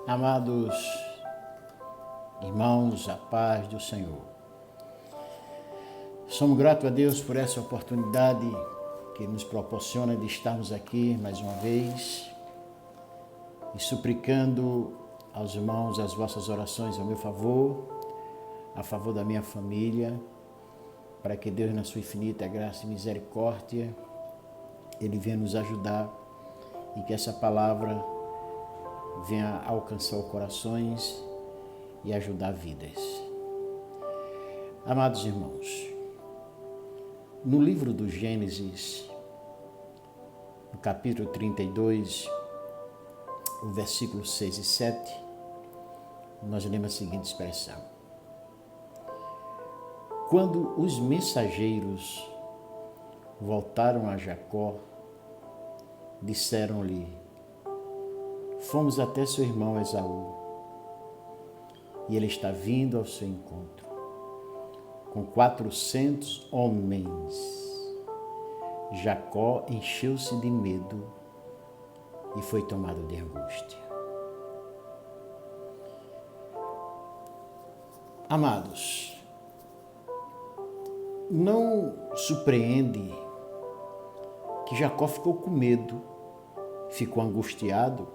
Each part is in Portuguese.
Amados irmãos, a paz do Senhor. Somos gratos a Deus por essa oportunidade que nos proporciona de estarmos aqui mais uma vez e suplicando aos irmãos as vossas orações a meu favor, a favor da minha família, para que Deus, na sua infinita graça e misericórdia, Ele venha nos ajudar e que essa palavra venha alcançar os corações e ajudar vidas. Amados irmãos, no livro do Gênesis, no capítulo 32, o versículo 6 e 7, nós lemos a seguinte expressão: quando os mensageiros voltaram a Jacó, disseram-lhe: fomos até seu irmão Esaú, e ele está vindo ao seu encontro, com 400 homens. Jacó encheu-se de medo e foi tomado de angústia. Amados, não surpreende que Jacó ficou com medo, ficou angustiado,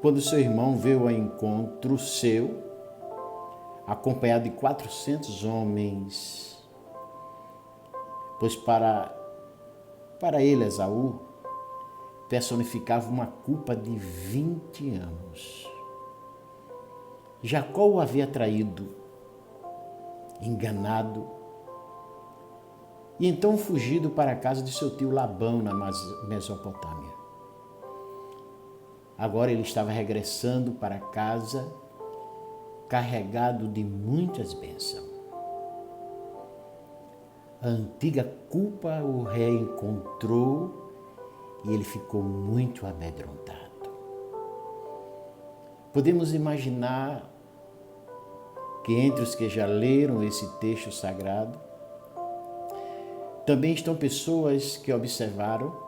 quando seu irmão veio ao encontro seu, acompanhado de 400 homens, pois para ele, Esaú, personificava uma culpa de 20 anos. Jacó o havia traído, enganado, e então fugido para a casa de seu tio Labão, na Mesopotâmia. Agora ele estava regressando para casa, carregado de muitas bênçãos. A antiga culpa o reencontrou e ele ficou muito amedrontado. Podemos imaginar que entre os que já leram esse texto sagrado, também estão pessoas que observaram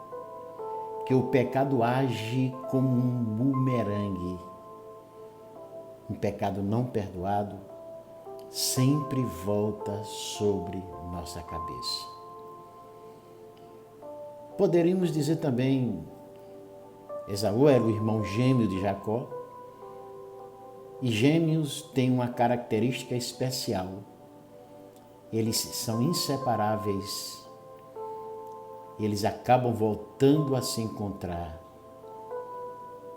que o pecado age como um bumerangue. Um pecado não perdoado sempre volta sobre nossa cabeça. Poderíamos dizer também, Esaú era o irmão gêmeo de Jacó, e gêmeos têm uma característica especial. Eles são inseparáveis. Eles acabam voltando a se encontrar.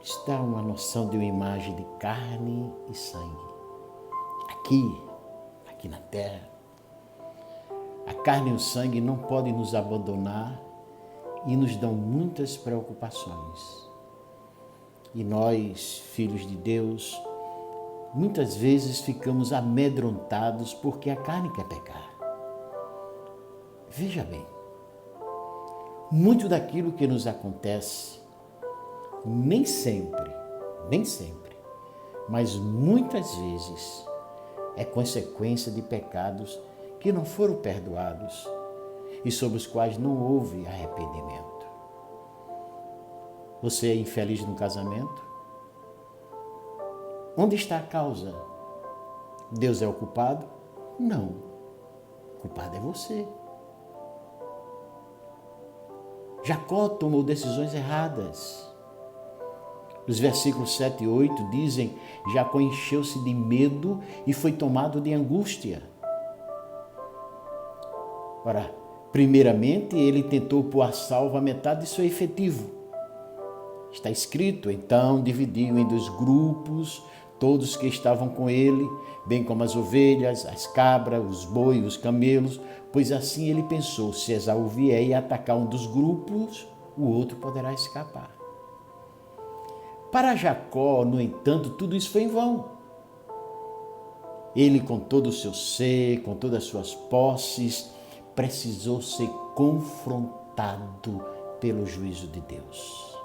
Isso dá uma noção de uma imagem de carne e sangue. Aqui na terra, a carne e o sangue não podem nos abandonar e nos dão muitas preocupações. E nós, filhos de Deus, muitas vezes ficamos amedrontados porque a carne quer pecar. Veja bem, muito daquilo que nos acontece, nem sempre, mas muitas vezes é consequência de pecados que não foram perdoados e sobre os quais não houve arrependimento. Você é infeliz no casamento? Onde está a causa? Deus é o culpado? Não. O culpado é você. Jacó tomou decisões erradas. Os versículos 7 e 8 dizem: Jacó encheu-se de medo e foi tomado de angústia. Ora, primeiramente, ele tentou pôr a salvo a metade de seu efetivo. Está escrito: então dividiu em 2 grupos todos que estavam com ele, bem como as ovelhas, as cabras, os bois, os camelos, pois assim ele pensou: se Esaú vier e atacar um dos grupos, o outro poderá escapar. Para Jacó, no entanto, tudo isso foi em vão. Ele, com todo o seu ser, com todas as suas posses, precisou ser confrontado pelo juízo de Deus.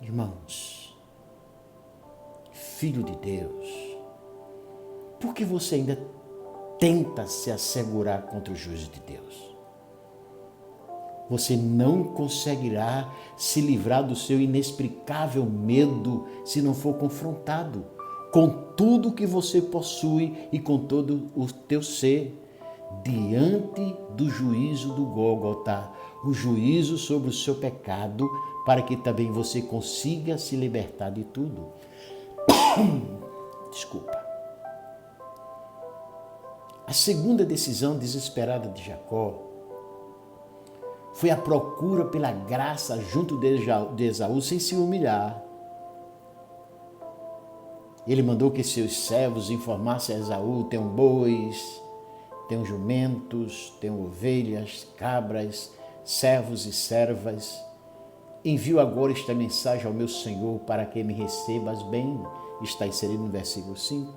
Irmãos, filho de Deus, por que você ainda tenta se assegurar contra o juízo de Deus? Você não conseguirá se livrar do seu inexplicável medo se não for confrontado com tudo que você possui e com todo o teu ser, diante do juízo do Gólgota, o juízo sobre o seu pecado, para que também você consiga se libertar de tudo. Desculpa. A segunda decisão desesperada de Jacó foi a procura pela graça junto de Esaú sem se humilhar. Ele mandou que seus servos informassem a Esaú: tenho bois, tenho jumentos, tenho ovelhas, cabras, servos e servas. Envio agora esta mensagem ao meu senhor para que me recebas bem. Está inserido no versículo 5.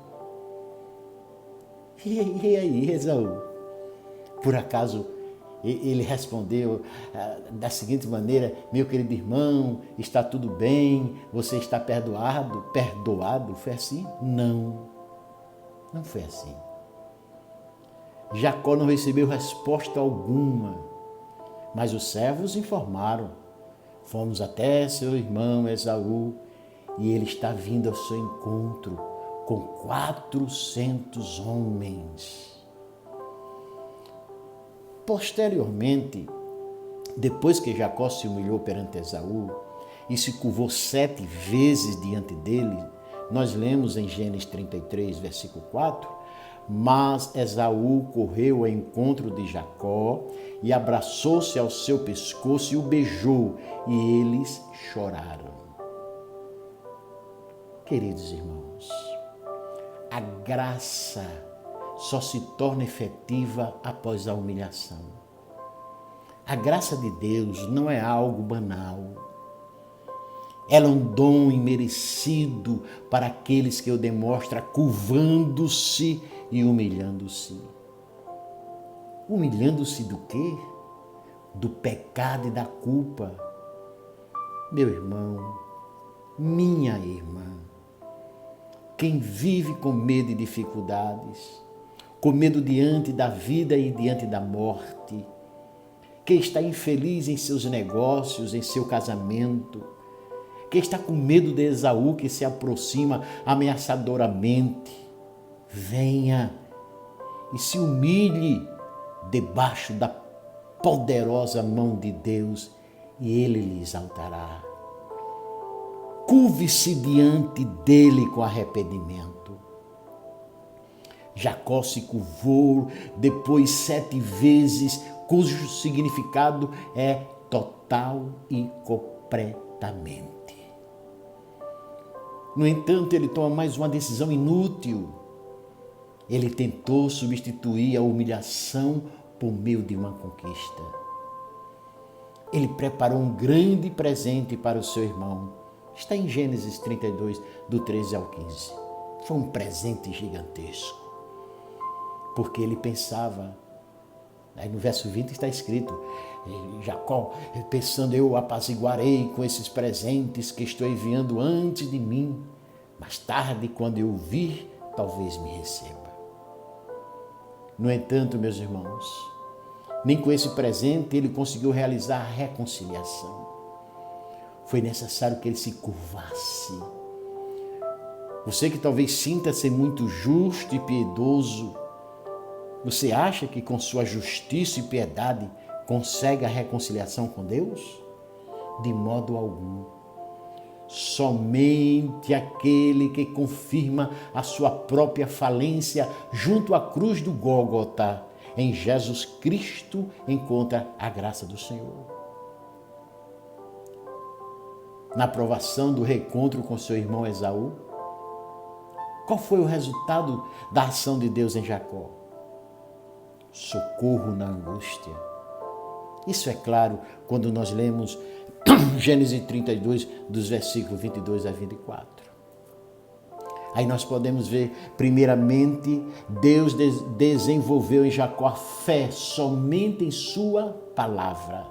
E aí, Esaú? Por acaso ele respondeu da seguinte maneira: meu querido irmão, está tudo bem, você está perdoado? Perdoado? Foi assim? Não foi assim. Jacó não recebeu resposta alguma, mas os servos informaram: fomos até seu irmão Esaú e ele está vindo ao seu encontro com 400 homens. Posteriormente, depois que Jacó se humilhou perante Esaú e se curvou 7 vezes diante dele, nós lemos em Gênesis 33, versículo 4, mas Esaú correu ao encontro de Jacó e abraçou-se ao seu pescoço e o beijou, e eles choraram. Queridos irmãos, a graça só se torna efetiva após a humilhação. A graça de Deus não é algo banal. Ela é um dom imerecido para aqueles que o demonstram curvando-se e humilhando-se. Humilhando-se do quê? Do pecado e da culpa. Meu irmão, minha irmã, quem vive com medo e dificuldades, com medo diante da vida e diante da morte, quem está infeliz em seus negócios, em seu casamento, quem está com medo de Esaú que se aproxima ameaçadoramente, venha e se humilhe debaixo da poderosa mão de Deus e Ele lhe exaltará. Curve-se diante dele com arrependimento. Jacó se curvou depois 7 vezes, cujo significado é total e completamente. No entanto, ele toma mais uma decisão inútil. Ele tentou substituir a humilhação por meio de uma conquista. Ele preparou um grande presente para o seu irmão. Está em Gênesis 32, do 13 ao 15. Foi um presente gigantesco. Porque ele pensava, aí no verso 20 está escrito, Jacó, pensando, eu apaziguarei com esses presentes que estou enviando antes de mim. Mais tarde, quando eu vir, talvez me receba. No entanto, meus irmãos, nem com esse presente ele conseguiu realizar a reconciliação. Foi necessário que ele se curvasse. Você que talvez sinta ser muito justo e piedoso, você acha que com sua justiça e piedade consegue a reconciliação com Deus? De modo algum. Somente aquele que confirma a sua própria falência junto à cruz do Gólgota, em Jesus Cristo, encontra a graça do Senhor. Na aprovação do reencontro com seu irmão Esaú, qual foi o resultado da ação de Deus em Jacó? Socorro na angústia. Isso é claro quando nós lemos Gênesis 32, dos versículos 22 a 24. Aí nós podemos ver, primeiramente, Deus desenvolveu em Jacó a fé somente em sua palavra.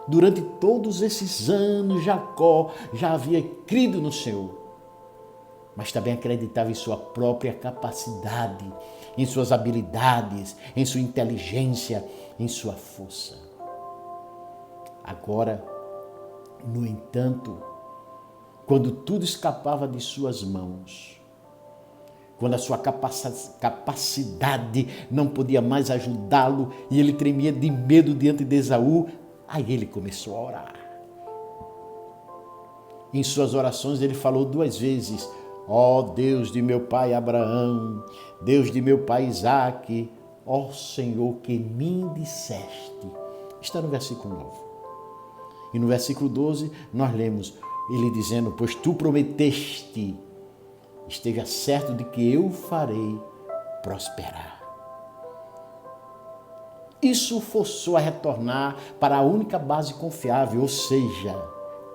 Durante todos esses anos, Jacó já havia crido no Senhor, mas também acreditava em sua própria capacidade, em suas habilidades, em sua inteligência, em sua força. Agora, no entanto, quando tudo escapava de suas mãos, quando a sua capacidade não podia mais ajudá-lo e ele tremia de medo diante de Esaú, aí ele começou a orar. Em suas orações ele falou 2 vezes: ó Deus de meu pai Abraão, Deus de meu pai Isaque, ó Senhor que me disseste. Está no versículo 9. E no versículo 12 nós lemos ele dizendo: pois tu prometeste, esteja certo de que eu farei prosperar. Isso o forçou a retornar para a única base confiável, ou seja,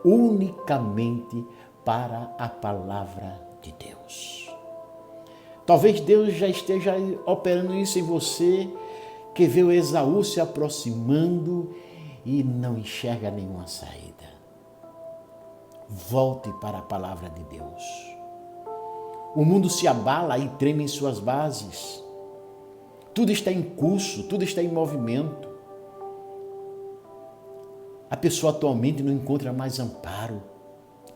unicamente para a palavra de Deus. Talvez Deus já esteja operando isso em você, que vê o Esaú se aproximando e não enxerga nenhuma saída. Volte para a palavra de Deus. O mundo se abala e treme em suas bases. Tudo está em curso, tudo está em movimento. A pessoa atualmente não encontra mais amparo.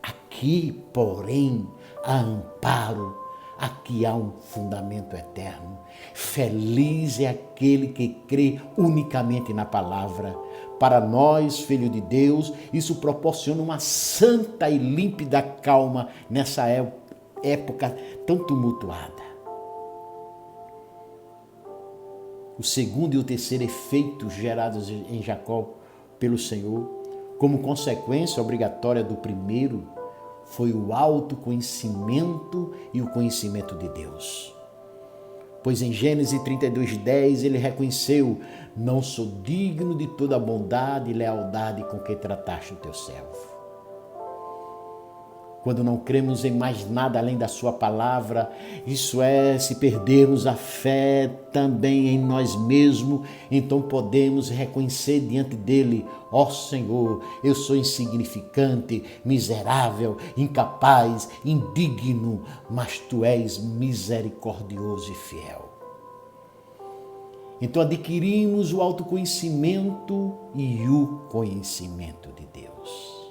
Aqui, porém, há amparo. Aqui há um fundamento eterno. Feliz é aquele que crê unicamente na palavra. Para nós, filho de Deus, isso proporciona uma santa e límpida calma nessa época tão tumultuada. O segundo e o terceiro efeito gerados em Jacó pelo Senhor, como consequência obrigatória do primeiro, foi o autoconhecimento e o conhecimento de Deus. Pois em Gênesis 32:10 ele reconheceu: não sou digno de toda a bondade e lealdade com que trataste o teu servo. Quando não cremos em mais nada além da sua palavra, isso é, se perdermos a fé também em nós mesmos, então podemos reconhecer diante dele: ó Senhor, eu sou insignificante, miserável, incapaz, indigno, mas tu és misericordioso e fiel. Então adquirimos o autoconhecimento e o conhecimento de Deus.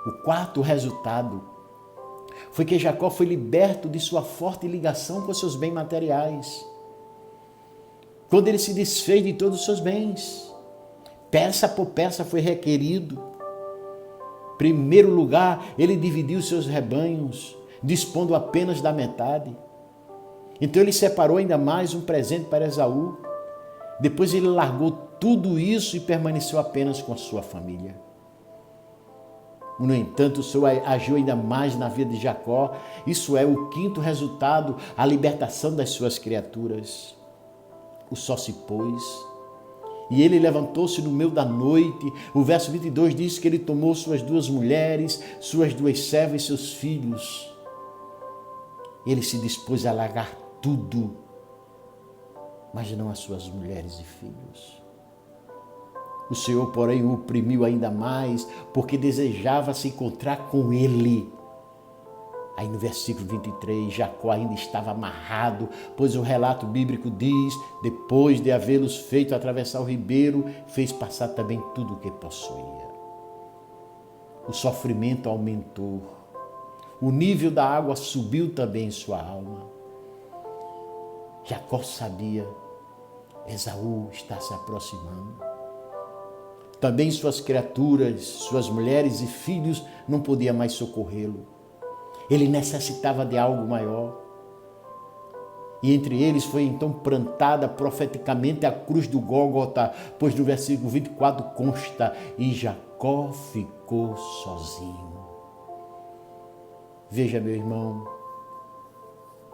O quarto resultado foi que Jacó foi liberto de sua forte ligação com seus bens materiais. Quando ele se desfez de todos os seus bens, peça por peça foi requerido. Em primeiro lugar, ele dividiu seus rebanhos, dispondo apenas da metade. Então ele separou ainda mais um presente para Esaú. Depois ele largou tudo isso e permaneceu apenas com a sua família. No entanto, o Senhor agiu ainda mais na vida de Jacó. Isso é o quinto resultado, a libertação das suas criaturas. O sol se pôs e ele levantou-se no meio da noite. O verso 22 diz que ele tomou suas 2 mulheres, suas 2 servas e seus filhos. Ele se dispôs a largar tudo, mas não as suas mulheres e filhos. O Senhor, porém, o oprimiu ainda mais, porque desejava se encontrar com ele. Aí no versículo 23, Jacó ainda estava amarrado, pois o relato bíblico diz: depois de havê-los feito atravessar o ribeiro, fez passar também tudo o que possuía. O sofrimento aumentou. O nível da água subiu também em sua alma. Jacó sabia: Esaú está se aproximando. Também suas criaturas, suas mulheres e filhos não podiam mais socorrê-lo. Ele necessitava de algo maior. E entre eles foi então plantada profeticamente a cruz do Gólgota, pois no versículo 24 consta: e Jacó ficou sozinho. Veja, meu irmão,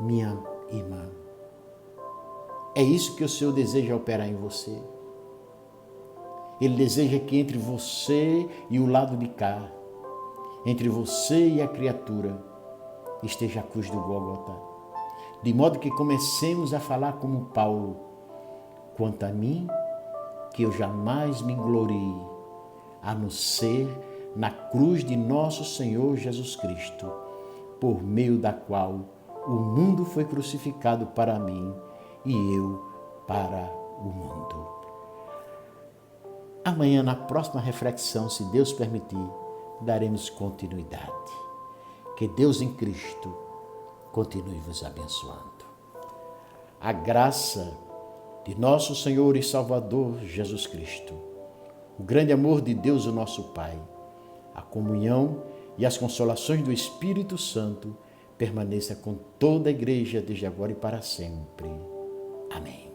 minha irmã, é isso que o Senhor deseja operar em você. Ele deseja que entre você e o lado de cá, entre você e a criatura, esteja a cruz do Gólgota. De modo que comecemos a falar como Paulo: quanto a mim, que eu jamais me glorie, a não ser na cruz de nosso Senhor Jesus Cristo, por meio da qual o mundo foi crucificado para mim e eu para o mundo. Amanhã, na próxima reflexão, se Deus permitir, daremos continuidade. Que Deus em Cristo continue vos abençoando. A graça de nosso Senhor e Salvador Jesus Cristo, o grande amor de Deus, o nosso Pai, a comunhão e as consolações do Espírito Santo permaneça com toda a igreja desde agora e para sempre. Amém.